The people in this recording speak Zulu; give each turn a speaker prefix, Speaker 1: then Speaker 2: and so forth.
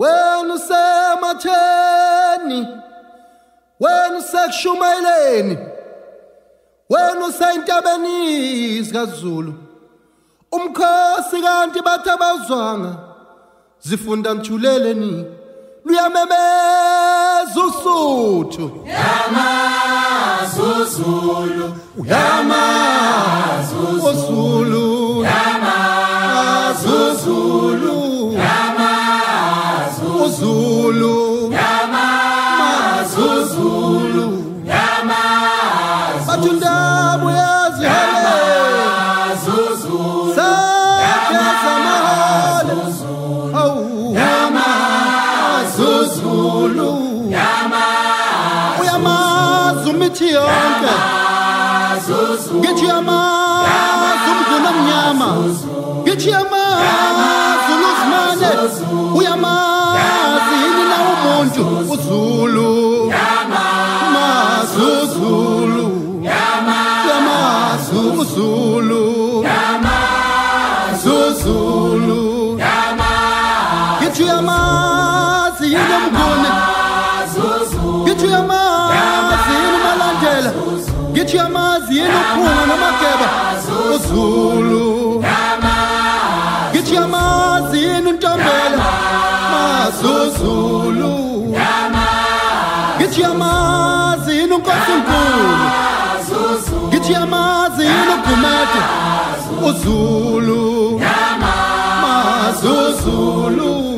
Speaker 1: wena usematheni, wena usekushumayeleni, wena usentabeni zikaZulu, umkhosi kanti bathi abazwanga zifunda mthuleleni luyamemeza uSuthu
Speaker 2: yamazi uZulu,
Speaker 1: yamazi uZulu,
Speaker 2: yamazi uZulu, yamazi
Speaker 1: uZulu,
Speaker 2: yamazi uZulu, yamazi
Speaker 1: bathi indaba yazihele
Speaker 2: yamazi uZulu,
Speaker 1: sakhe mahale awu
Speaker 2: yamazi
Speaker 1: uZulu
Speaker 2: yamazi
Speaker 1: uyamazi umithi yonke ngithi yamazi umdluna omnyama ngithi yamazi uLuzimane uyamazi yini na umuntu uZulu yamazi uZulu yamazi uZulu yamazi uZulu ngithi yamazi yini umnguni ngithi yamazi yini uMalandela ngithi yamazi yini uPhuma noMageba uZulu ngithi yamazi yini uNtombela mazi uZulu ngithi yamazi yini uNkosinkulu ngithi yamazi yini uGumede uZulu mazi uZulu